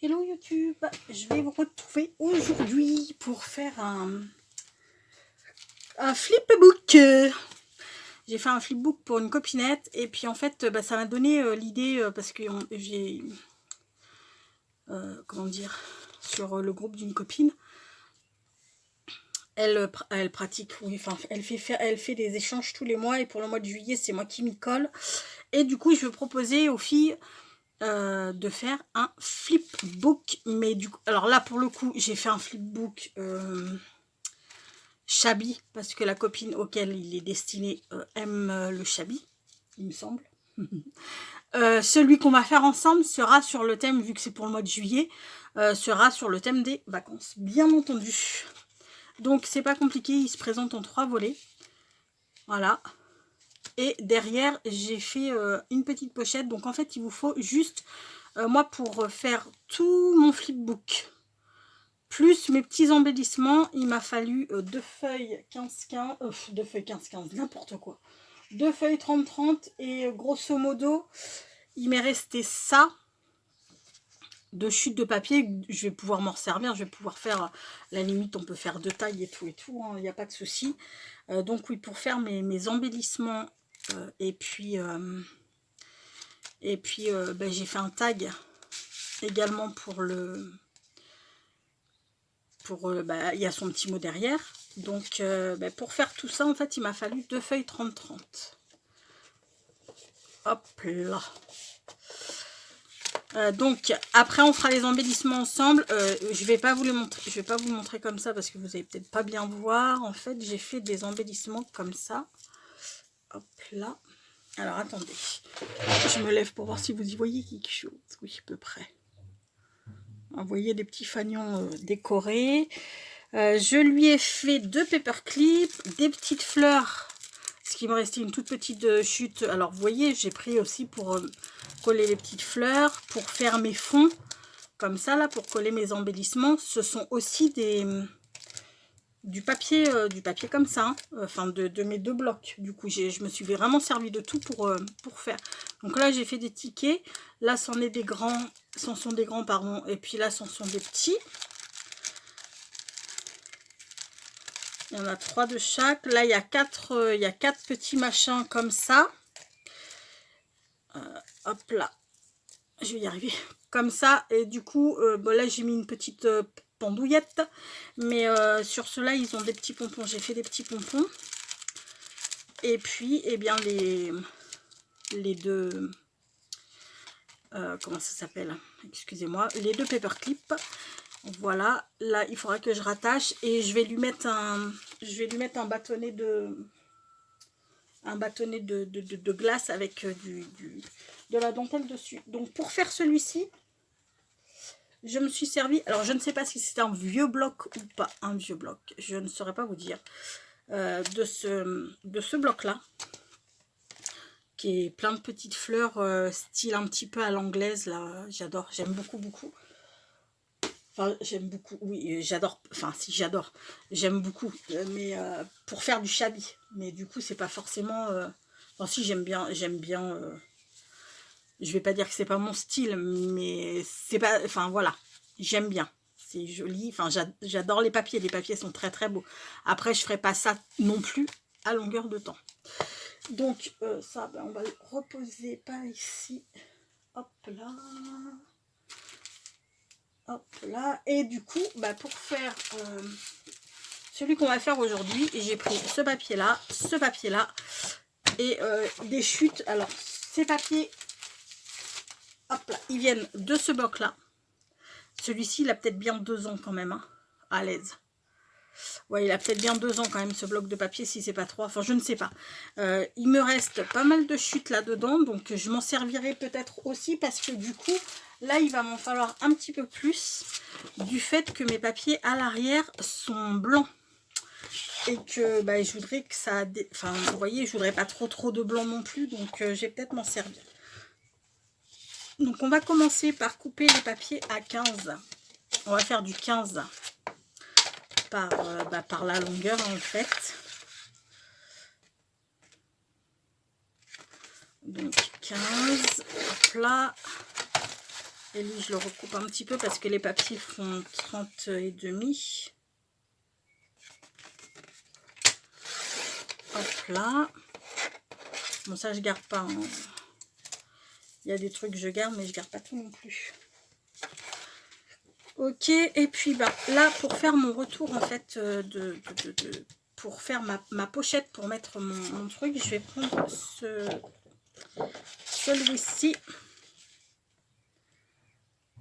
Hello YouTube, je vais vous retrouver aujourd'hui pour faire un flipbook. J'ai fait un flipbook pour une copinette et puis en fait ça m'a donné l'idée parce que j'ai comment dire, sur le groupe d'une copine, elle pratique, oui, enfin elle fait des échanges tous les mois et pour le mois de juillet c'est moi qui m'y colle et du coup je veux proposer aux filles de faire un flipbook, mais du coup, alors là pour le coup j'ai fait un flipbook shabby parce que la copine auquel il est destiné aime le shabby, il me semble. Celui qu'on va faire ensemble sera sur le thème, vu que c'est pour le mois de juillet, sera sur le thème des vacances, bien entendu. Donc c'est pas compliqué, il se présente en 3 volets, voilà. Et derrière j'ai fait une petite pochette, donc en fait il vous faut juste moi pour faire tout mon flipbook plus mes petits embellissements, il m'a fallu 2 feuilles 15-15, 2 feuilles 15-15, n'importe quoi, 2 feuilles 30-30 et grosso modo il m'est resté ça de chute de papier. Je vais pouvoir m'en servir, je vais pouvoir faire, la limite on peut faire 2 tailles et tout, il n'y a pas de souci. Donc oui, pour faire mes embellissements et puis j'ai fait un tag également pour le il y a son petit mot derrière. Donc pour faire tout ça en fait il m'a fallu 2 feuilles 30-30. Hop là. Donc après on fera les embellissements ensemble. Je vais pas vous les montrer, je vais pas vous le montrer comme ça parce que vous allez peut-être pas bien voir. En fait j'ai fait des embellissements comme ça. Hop là. Alors attendez, je me lève pour voir si vous y voyez quelque chose. Oui, à peu près. Vous voyez des petits fanions décorés. Je lui ai fait 2 paperclips, des petites fleurs, ce qui me restait une toute petite chute. Alors vous voyez, j'ai pris aussi pour coller les petites fleurs, pour faire mes fonds, comme ça là, pour coller mes embellissements. Ce sont aussi du papier comme ça, hein. Enfin de mes 2 blocs. Du coup, je me suis vraiment servi de tout pour faire. Donc là, j'ai fait des tickets. Là, c'en sont des grands, pardon. Et puis là, c'en sont des petits. Il y en a 3 de chaque. Là, il y a 4 petits machins comme ça. Hop là. Je vais y arriver. Comme ça. Et du coup, là, j'ai mis une petite pendouillette. Mais sur ceux-là, ils ont des petits pompons. J'ai fait des petits pompons. Et puis, eh bien, les 2... comment ça s'appelle? Excusez-moi. Les 2 paperclips. Voilà. Là, il faudra que je rattache. Et je vais lui mettre un bâtonnet de glace avec de la dentelle dessus. Donc pour faire celui-ci, je me suis servi, alors je ne sais pas si c'est un vieux bloc ou pas un vieux bloc, je ne saurais pas vous dire, de ce bloc là, qui est plein de petites fleurs, style un petit peu à l'anglaise là. J'adore, j'aime beaucoup. Enfin, j'aime beaucoup, oui, j'adore, enfin si j'adore, j'aime beaucoup, mais pour faire du shabby, mais du coup c'est pas forcément, enfin si j'aime bien, je vais pas dire que c'est pas mon style, mais c'est pas, enfin voilà, j'aime bien, c'est joli, enfin j'adore les papiers sont très beaux. Après je ferai pas ça non plus à longueur de temps. Donc ça, on va le reposer par ici, hop là. Hop là, et du coup, pour faire celui qu'on va faire aujourd'hui, j'ai pris ce papier là et des chutes. Alors, ces papiers, hop là, ils viennent de ce bloc là. Celui-ci, il a peut-être bien 2 ans quand même, hein, à l'aise. Ouais, il a peut-être bien 2 ans quand même, ce bloc de papier, si c'est pas 3, enfin je ne sais pas. Il me reste pas mal de chutes là-dedans, donc je m'en servirai peut-être aussi parce que du coup, là, il va m'en falloir un petit peu plus du fait que mes papiers à l'arrière sont blancs. Et que je voudrais que ça... Enfin, vous voyez, je voudrais pas trop de blanc non plus, donc je vais peut-être m'en servir. Donc on va commencer par couper les papiers à 15. On va faire du 15 par la longueur en fait. Donc 15, hop là. Et lui, je le recoupe un petit peu parce que les papiers font 30 et demi. Hop là. Bon, ça, je garde pas. Hein. Il y a des trucs que je garde, mais je garde pas tout non plus. Ok, et puis bah, là, pour faire mon retour, en fait, pour faire ma pochette, pour mettre mon truc, je vais prendre celui-ci.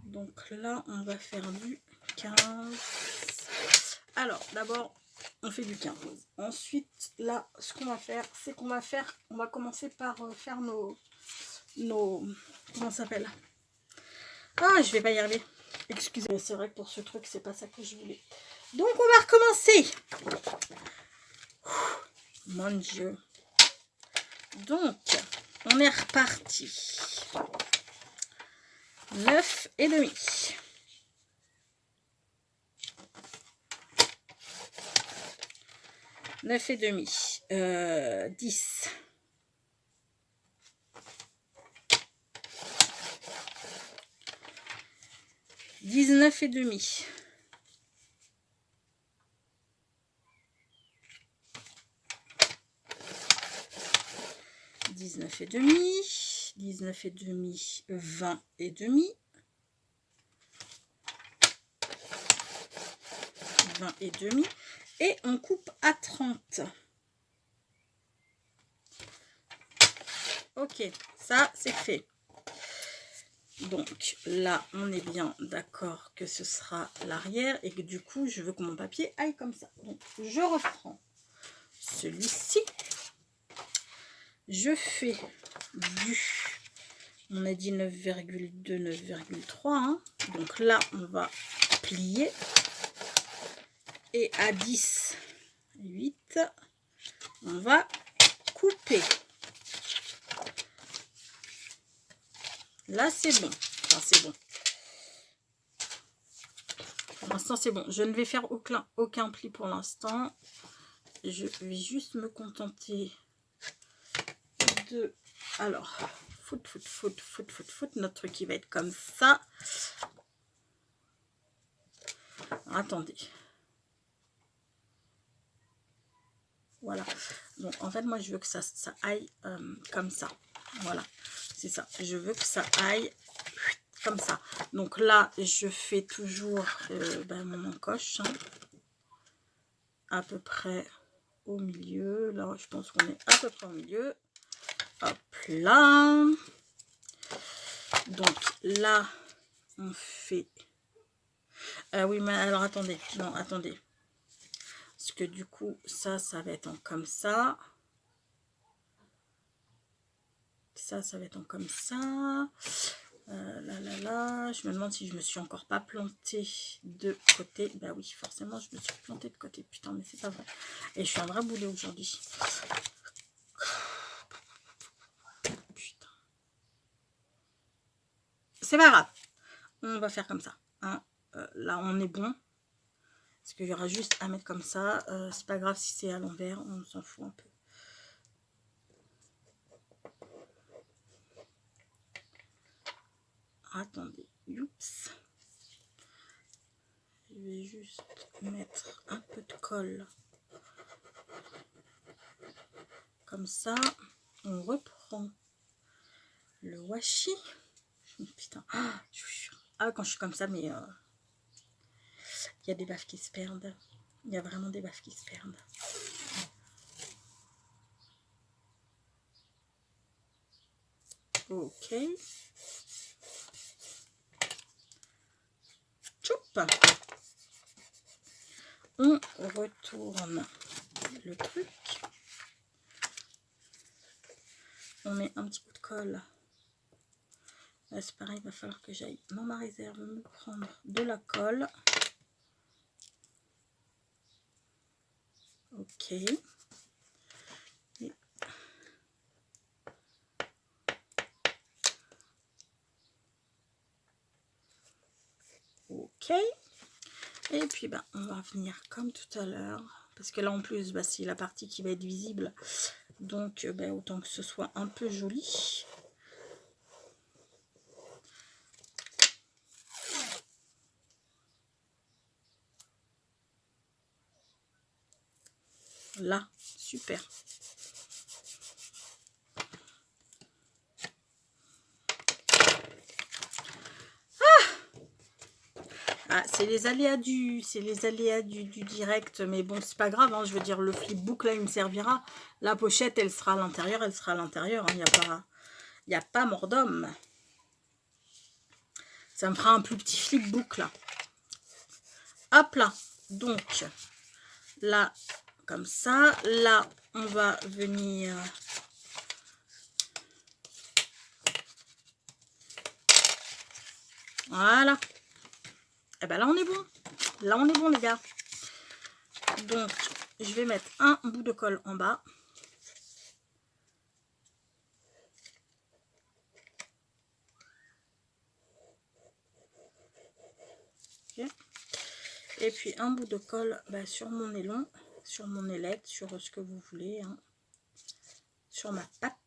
Donc là, on va faire du 15. Alors, d'abord, on fait du 15. Ensuite, là, ce qu'on va faire, c'est qu'on va commencer par faire nos comment ça s'appelle? Ah, je vais pas y arriver. Excusez-moi, c'est vrai que pour ce truc, c'est pas ça que je voulais. Donc, on va recommencer. Mon Dieu. Donc, on est reparti. 9 et demi. 9 et demi. 10. 19 et demi. 19 et demi. 19 et demi. 20 et demi. 20 et demi. Et on coupe à 30. Ok, ça c'est fait. Donc là, on est bien d'accord que ce sera l'arrière et que du coup, je veux que mon papier aille comme ça. Donc, je reprends celui-ci. Je fais du... On a dit 9,2, 9,3. Hein. Donc là, on va plier. Et à 10, 8, on va couper. Là, c'est bon. Enfin, c'est bon. Pour l'instant, c'est bon. Je ne vais faire aucun pli pour l'instant. Je vais juste me contenter de... Alors, foot. Notre truc, qui va être comme ça. Alors, attendez. Voilà. Donc, en fait, moi, je veux que ça aille comme ça. Voilà. C'est ça. Je veux que ça aille comme ça. Donc là, je fais toujours mon encoche. Hein, à peu près au milieu. Là, je pense qu'on est à peu près au milieu. Hop là. Donc là, on fait... oui, mais alors attendez. Non, attendez. Parce que du coup, ça va être en comme ça. Ça va être en comme ça. Je me demande si je me suis encore pas plantée de côté. Bah oui, forcément, je me suis plantée de côté. Putain, mais c'est pas vrai. Et je suis un vrai boulet aujourd'hui. Putain. C'est pas grave. On va faire comme ça. Hein. Là, on est bon. Parce qu'il y aura juste à mettre comme ça. C'est pas grave si c'est à l'envers. On s'en fout un peu. Attendez. Oups. Je vais juste mettre un peu de colle. Comme ça. On reprend le washi. Putain. Ah, quand je suis comme ça, mais... il y a des baffes qui se perdent. Il y a vraiment des baffes qui se perdent. Ok. Tchoup. On retourne le truc. On met un petit coup de colle. Là, c'est pareil, il va falloir que j'aille dans ma réserve me prendre de la colle. Ok. Et... ok. Et puis, ben, on va venir comme tout à l'heure. Parce que là, en plus, bah, c'est la partie qui va être visible. Donc, ben, autant que ce soit un peu joli. Là, super. Ah, c'est les aléas du direct, mais bon, c'est pas grave, hein, je veux dire, le flipbook, là, il me servira. La pochette, elle sera à l'intérieur, elle sera à l'intérieur, il n'y a pas mort d'homme. Ça me fera un plus petit flipbook, là. Hop là, donc, là, comme ça, là, on va venir... Voilà. Et ben là, on est bon. Là, on est bon, les gars. Donc, je vais mettre un bout de colle en bas. Okay. Et puis, un bout de colle sur mon nylon, sur mon ailette, sur ce que vous voulez. Hein. Sur ma patte.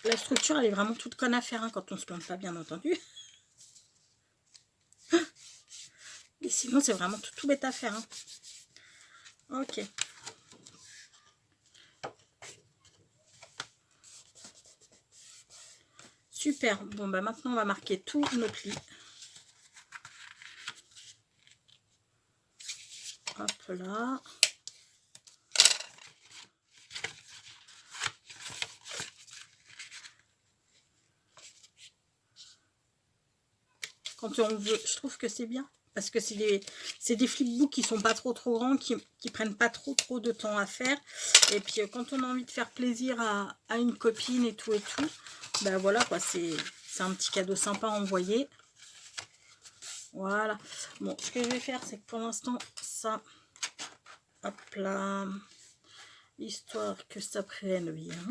La structure, elle est vraiment toute conne à faire hein, quand on se plante pas, bien entendu. Et sinon, c'est vraiment tout bête à faire. Hein. Ok. Super. Bon, bah maintenant, on va marquer tous nos plis. Hop là. Quand on veut, je trouve que c'est bien. Parce que c'est des flipbooks qui sont pas trop grands, qui prennent pas trop de temps à faire. Et puis quand on a envie de faire plaisir à une copine et tout, ben voilà quoi, c'est un petit cadeau sympa à envoyer. Voilà. Bon, ce que je vais faire, c'est que pour l'instant, ça, hop là, histoire que ça prenne bien.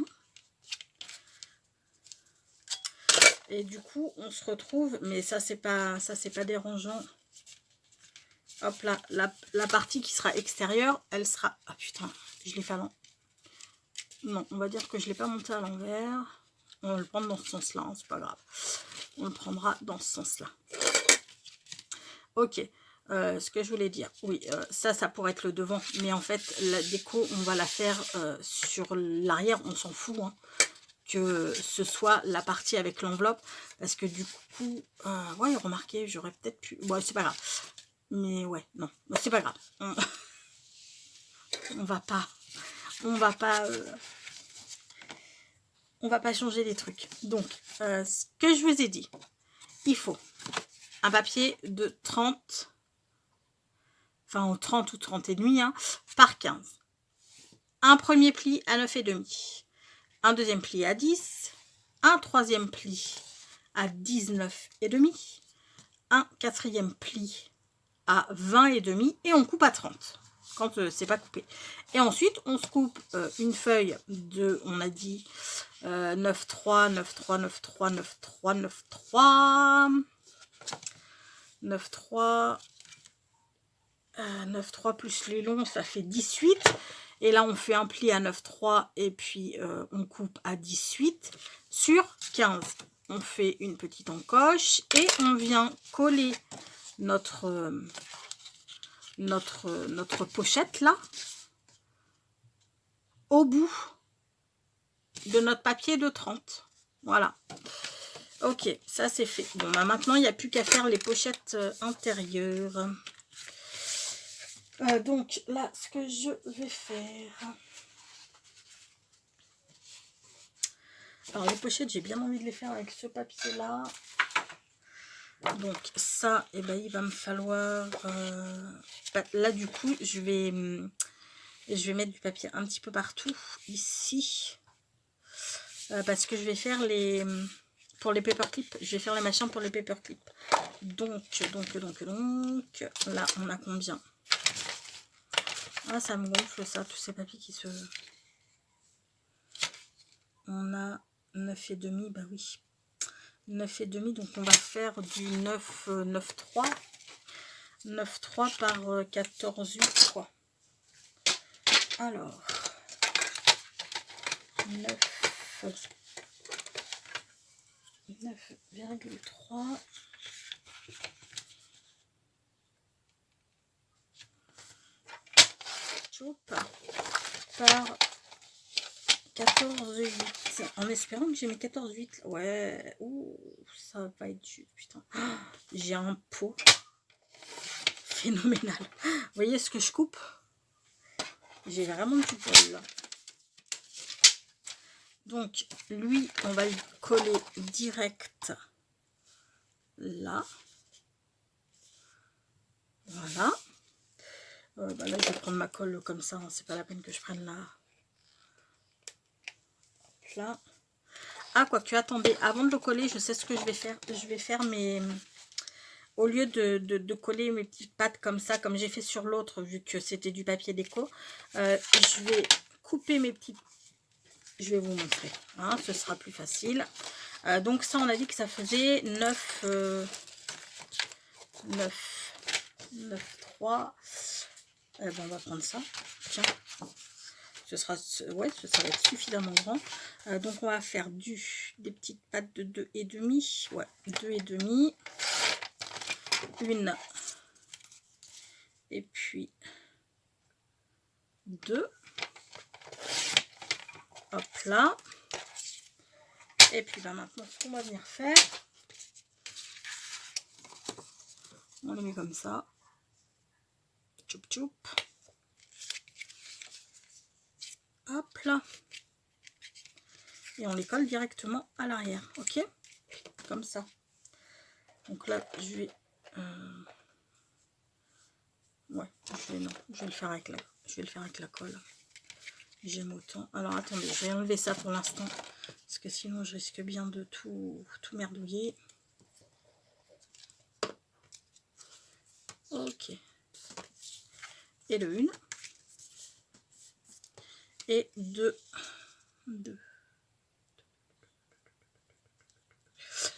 Et du coup, on se retrouve, mais ça c'est pas dérangeant. Hop là, la partie qui sera extérieure, elle sera... Ah putain, je l'ai fait à l'envers. Non, on va dire que je ne l'ai pas monté à l'envers. On va le prendre dans ce sens-là, hein, c'est pas grave. On le prendra dans ce sens-là. Ok, ce que je voulais dire, oui, ça pourrait être le devant. Mais en fait, la déco, on va la faire sur l'arrière, on s'en fout. Hein, que ce soit la partie avec l'enveloppe. Parce que du coup, ouais, remarquez, j'aurais peut-être pu... Ouais, c'est pas grave. Mais ouais, non, c'est pas grave. On va pas changer les trucs. Donc, ce que je vous ai dit, il faut un papier de 30, enfin 30 ou 30 et demi, hein, par 15. Un premier pli à 9,5. Un deuxième pli à 10. Un troisième pli à 19,5. Un quatrième pli à 20,5 et on coupe à 30 quand c'est pas coupé. Et ensuite on se coupe une feuille de, on a dit 9,3, 9,3, 9,3, 9,3, 9,3, 9,3, 9,3 plus les longs, ça fait 18. Et là on fait un pli à 9,3 et puis on coupe à 18 sur 15. On fait une petite encoche et on vient coller notre pochette là au bout de notre papier de 30. Voilà. Ok, ça c'est fait. Bon, bah maintenant il n'y a plus qu'à faire les pochettes intérieures. Donc là, ce que je vais faire... Alors les pochettes, j'ai bien envie de les faire avec ce papier-là. Donc ça, et ben, il va me falloir... là du coup, je vais mettre du papier un petit peu partout, ici. Parce que je vais faire les... Pour les paperclips, je vais faire les machins pour les paperclips. Donc, là, on a combien? Ah, ça me gonfle ça, tous ces papiers qui se... On a 9,5, bah oui. 9,5, donc on va faire du 9, 9,3. 9,3 par 14,8, quoi. Alors, 9,3. choup par 14,8 en espérant que j'ai mes 14,8. Ouais, ouh, ça va être dur, putain. J'ai un pot phénoménal. Vous voyez ce que je coupe? J'ai vraiment du bol là. Donc, lui, on va le coller direct là. Voilà. Bah là, je vais prendre ma colle comme ça. Hein, c'est pas la peine que je prenne là. Là. Ah, quoique, attendez. Avant de le coller, je sais ce que je vais faire. Je vais faire mes... Au lieu de coller mes petites pattes comme ça, comme j'ai fait sur l'autre, vu que c'était du papier déco, je vais couper mes petites... Je vais vous montrer. Hein, ce sera plus facile. Donc ça, on a dit que ça faisait 9, 3. Ben, on va prendre ça. Tiens. Ce sera, ouais, ça va être suffisamment grand. Donc on va faire des petites pattes de 2,5. Ouais, 2,5. Une. Et puis 2. Hop là. Et puis là maintenant, ce qu'on va venir faire, on le met comme ça. Tchoup tchoup. Hop là. Et on les colle directement à l'arrière. Ok? Comme ça. Donc là, je vais... ouais, je vais le faire avec la colle. J'aime autant. Alors attendez, je vais enlever ça pour l'instant. Parce que sinon, je risque bien de tout merdouiller. Ok. Et le 1. Et 2.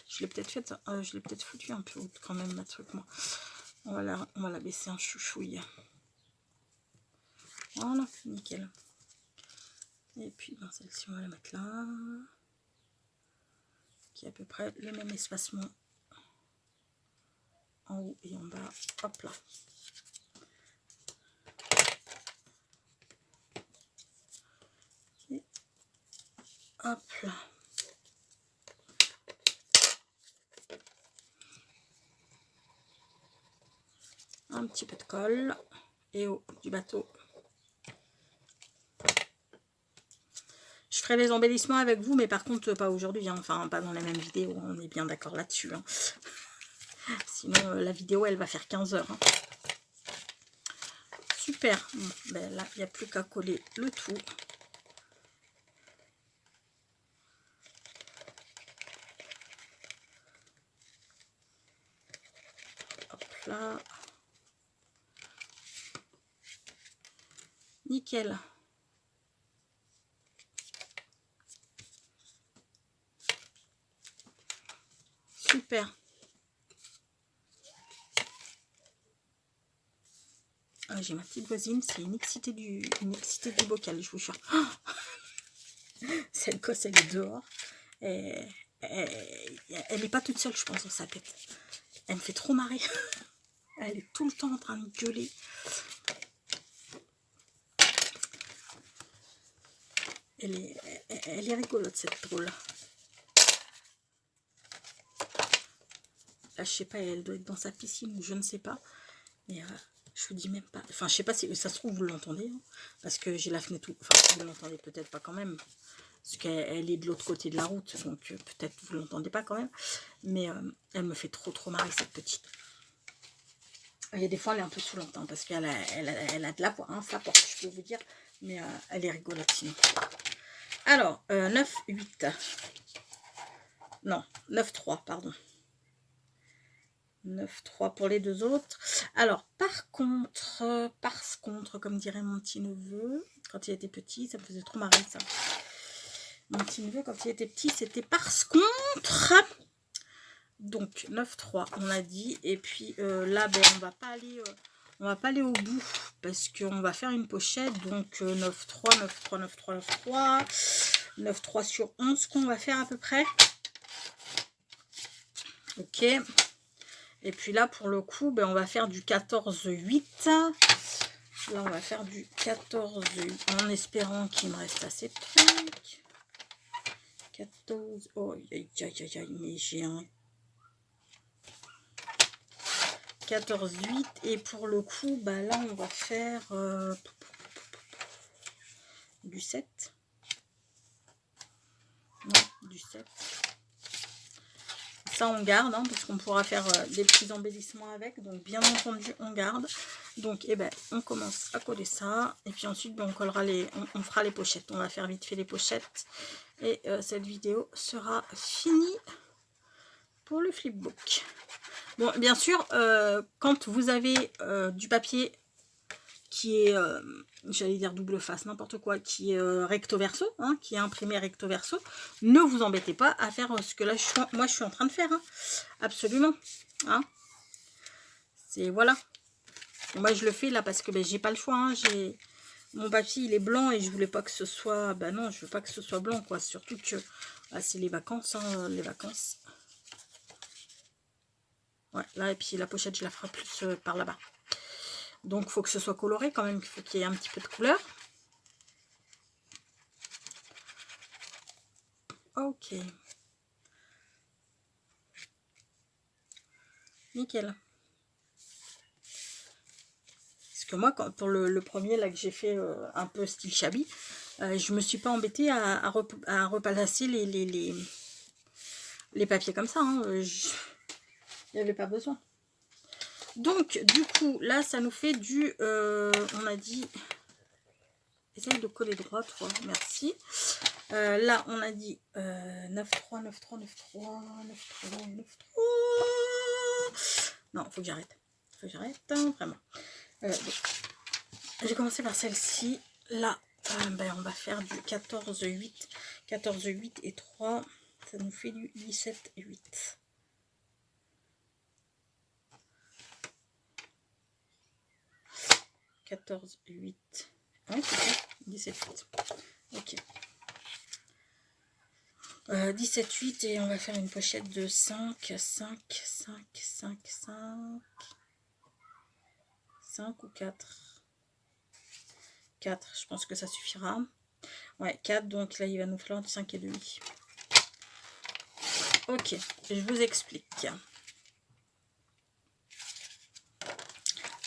Je l'ai peut-être fait, je l'ai peut-être foutu un peu haute quand même, ma truc, moi. On va la baisser un chouchouille. Voilà, nickel. Et puis, ben, celle-ci, on va la mettre là. Qui est à peu près le même espacement en haut et en bas. Hop là. Et hop là. Un petit peu de colle et haut du bateau. Je ferai les embellissements avec vous, mais par contre pas aujourd'hui, hein. Enfin pas dans les mêmes vidéos, on est bien d'accord là-dessus. Hein. Sinon la vidéo elle va faire 15 heures. Hein. Super, bon, ben là il n'y a plus qu'à coller le tout. Hop là. Nickel. Super. Ah, j'ai ma petite voisine, c'est une excitée du bocal, je vous jure. Cette gosse, elle est dehors. Et, elle n'est pas toute seule, je pense, dans sa tête. Elle me fait trop marrer. Elle est tout le temps en train de gueuler. Elle est rigolote, cette drôle. Là, je sais pas, elle doit être dans sa piscine ou je ne sais pas. Mais je vous dis même pas. Enfin, je sais pas si ça se trouve, vous l'entendez. Hein, parce que j'ai la fenêtre. Enfin, vous l'entendez peut-être pas quand même. Parce qu'elle est de l'autre côté de la route. Donc, peut-être vous l'entendez pas quand même. Mais elle me fait trop marrer, cette petite. Il y a des fois, elle est un peu saoulante. Hein, parce qu'elle a de la voix. Hein, ça porte, je peux vous dire. Mais elle est rigolote sinon. Alors, 9, 8. Non, 9, 3, pardon. 9,3 pour les deux autres. Alors, par contre, comme dirait mon petit neveu, quand il était petit, ça me faisait trop marrer ça. Mon petit neveu, quand il était petit, c'était par contre. Donc, 9,3, on a dit. Et puis là, ben, on va pas aller au bout parce qu'on va faire une pochette. Donc, 9,3, 9,3, 9,3, 9,3. 9,3 sur 11 qu'on va faire à peu près. Ok. Et puis là, pour le coup, ben, on va faire du 14,8. Là, on va faire du 14 en espérant qu'il me reste assez de trucs. 14. Oh, aïe, aïe, aïe, aïe, mais j'ai un 14,8. Et pour le coup, bah là, on va faire du 7. Non, du 7. Ça, on garde, hein, parce qu'on pourra faire des petits embellissements avec. Donc, bien entendu, on garde. Donc, eh ben, on commence à coller ça. Et puis ensuite, ben, on collera on fera les pochettes. On va faire vite fait les pochettes. Et cette vidéo sera finie pour le flipbook. Bon, bien sûr, quand vous avez du papier qui est, j'allais dire double face, n'importe quoi, qui est recto verso, hein, qui est imprimé recto verso, ne vous embêtez pas à faire ce que là, moi je suis en train de faire, hein. Absolument, hein. C'est, voilà, moi je le fais là parce que ben, j'ai pas le choix, hein. Mon papier il est blanc et je voulais pas que ce soit, ben non, je veux pas que ce soit blanc, quoi, surtout que bah, c'est les vacances, hein, les vacances. Ouais, là, et puis la pochette je la ferai plus par là-bas. Donc, il faut que ce soit coloré quand même, il faut qu'il y ait un petit peu de couleur. Ok. Nickel. Parce que moi, pour le premier là que j'ai fait un peu style shabby, je me suis pas embêtée à replacer les papiers comme ça. Hein. Il n'y avait pas besoin. Donc, du coup, là, ça nous fait du... on a dit... Essaye de coller droit, toi. Merci. Là, on a dit 9,3, 9,3, 9,3, 9,3, 9,3. Non, faut que j'arrête. Faut que j'arrête, hein, vraiment. J'ai commencé par celle-ci. Là, ben, on va faire du 14,8. 14,8 et 3. Ça nous fait du 17,8. « 14,8. Ouais, c'est ça. 17,8. Ok. 17,8 et on va faire une pochette de 5, 5, 5, 5, 5. 5 ou 4. 4, je pense que ça suffira. Ouais, 4, donc là, il va nous falloir du 5,5. Ok, je vous explique.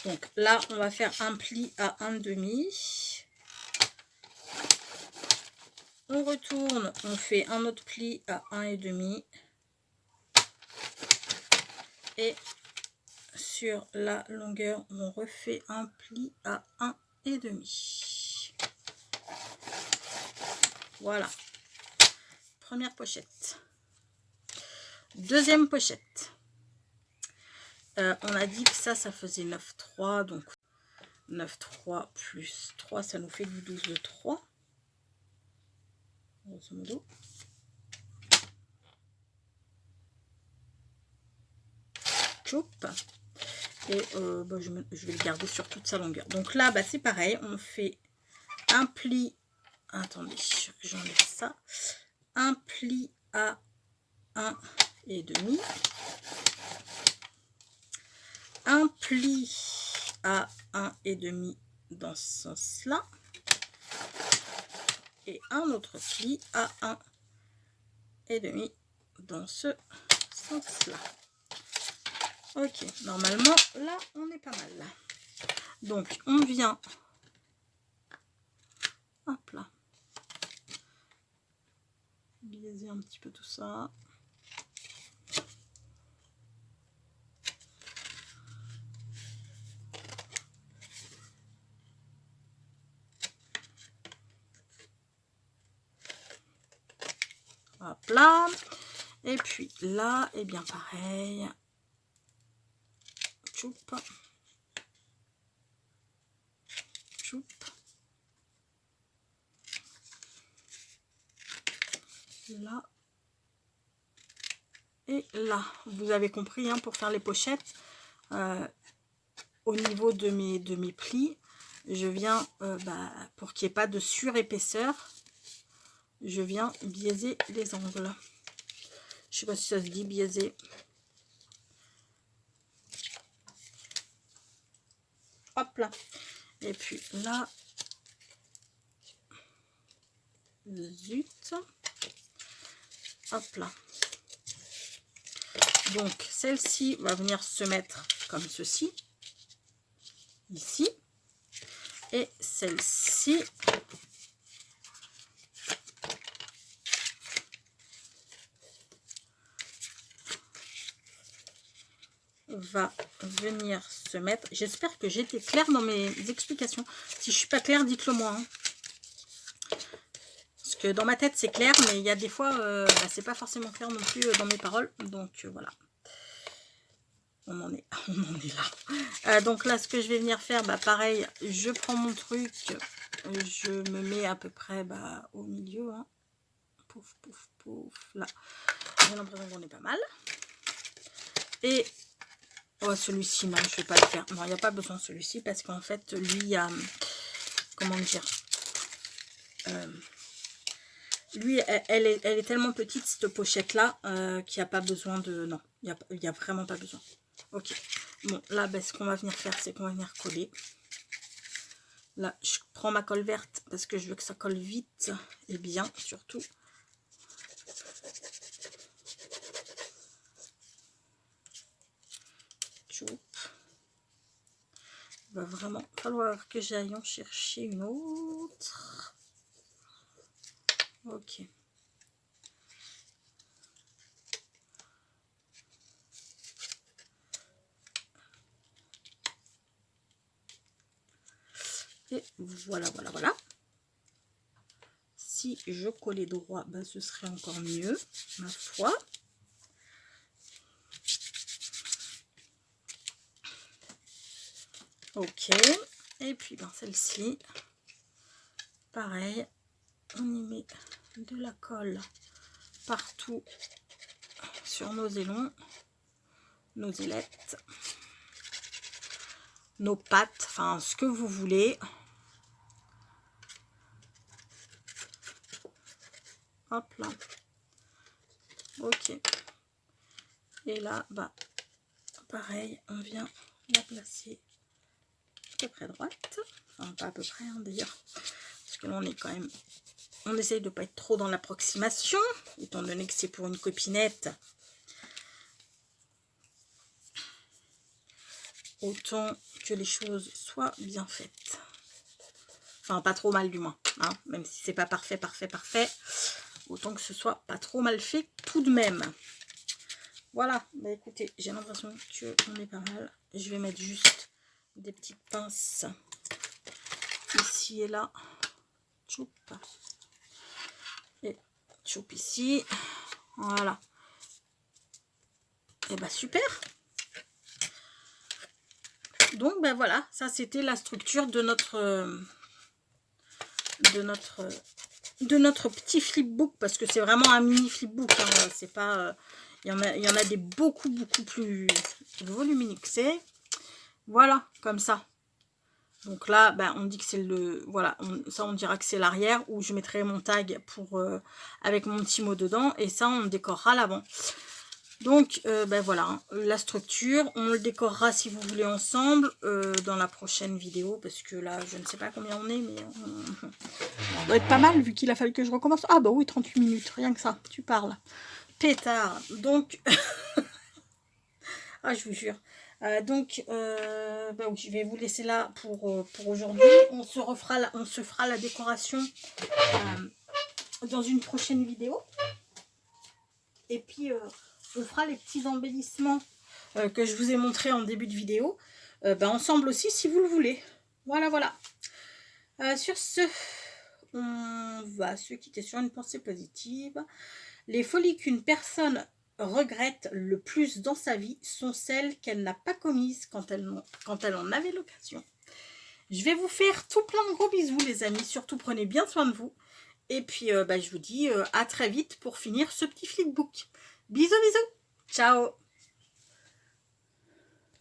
Donc là, on va faire un pli à 1,5. On retourne, on fait un autre pli à 1,5. Et sur la longueur, on refait un pli à 1,5. Voilà. Première pochette. Deuxième pochette. On a dit que ça faisait 9,3. Donc 9,3 plus 3, ça nous fait du 12,3. Grosso modo. Choup. Et bah, je vais le garder sur toute sa longueur. Donc là, bah, c'est pareil. On fait un pli. Attendez, j'enlève ça. Un pli à 1,5. Un pli à 1,5 dans ce sens-là. Et un autre pli à 1,5 dans ce sens-là. Ok, normalement, là, on est pas mal. Là. Donc, on vient... Hop là. Biaiser un petit peu tout ça. Hop là. Et puis là, et bien pareil. Choup. Choup. Là. Et là. Vous avez compris, hein, pour faire les pochettes, au niveau de mes plis, je viens, bah, pour qu'il n'y ait pas de surépaisseur, je viens biaiser les angles. Je sais pas si ça se dit biaiser. Hop là. Et puis là, zut, hop là. Donc celle-ci va venir se mettre comme ceci, ici, et celle-ci va venir se mettre. J'espère que j'étais claire dans mes explications. Si je suis pas claire, dites-le moi. Hein. Parce que dans ma tête, c'est clair, mais il y a des fois, c'est pas forcément clair non plus dans mes paroles. Donc voilà. On en est là. Donc là, ce que je vais venir faire, pareil, je prends mon truc, je me mets à peu près au milieu. Hein. Pouf, pouf, pouf. Là, j'ai l'impression qu'on est pas mal. Et oh, celui-ci, non, je vais pas le faire. Non, il n'y a pas besoin de celui-ci parce qu'en fait, lui, il y a... Comment dire lui, elle est tellement petite, cette pochette-là, qu'il n'y a pas besoin de... Non, il n'y a vraiment pas besoin. Ok. Bon, là, ce qu'on va venir faire, c'est qu'on va venir coller. Là, je prends ma colle verte parce que je veux que ça colle vite et bien, surtout. Il va vraiment falloir que j'aille en chercher une autre. Ok. Et voilà, voilà, voilà. Si je collais droit, ce serait encore mieux, ma foi. Ok. Et puis, celle-ci, pareil, on y met de la colle partout sur nos ailons, nos ailettes, nos pattes, enfin, ce que vous voulez. Hop là. Ok. Et là, pareil, on vient la placer à peu près droite. Enfin, pas à peu près, hein, d'ailleurs. Parce que là, on est quand même... On essaye de ne pas être trop dans l'approximation, étant donné que c'est pour une copinette. Autant que les choses soient bien faites. Enfin, pas trop mal du moins. Hein, même si c'est pas parfait, parfait. Autant que ce soit pas trop mal fait tout de même. Voilà. Écoutez, j'ai l'impression qu'on est pas mal. Je vais mettre juste des petites pinces ici et là. Choup. Et choup ici. Voilà. Et super. Donc voilà, ça c'était la structure de notre petit flipbook, parce que c'est vraiment un mini flipbook, hein, c'est pas il y en a des beaucoup plus volumineux. Voilà, comme ça. Donc là, on dit que c'est le... Voilà, ça on dira que c'est l'arrière, où je mettrai mon tag pour avec mon petit mot dedans, et ça on décorera l'avant. Donc, voilà, hein, la structure, on le décorera si vous voulez ensemble dans la prochaine vidéo, parce que là, je ne sais pas combien on est, mais on doit être pas mal, vu qu'il a fallu que je recommence. Ah oui, 38 minutes, rien que ça, tu parles. Pétard, donc... ah, je vous jure. Donc, oui, je vais vous laisser là pour aujourd'hui. On se fera la décoration dans une prochaine vidéo. Et puis... on fera les petits embellissements que je vous ai montrés en début de vidéo ensemble aussi si vous le voulez. Voilà. Sur ce, on va se quitter sur une pensée positive. Les folies qu'une personne regrette le plus dans sa vie sont celles qu'elle n'a pas commises quand elle en avait l'occasion. Je vais vous faire tout plein de gros bisous les amis. Surtout prenez bien soin de vous. Et puis je vous dis à très vite pour finir ce petit flipbook. Bisous. Ciao.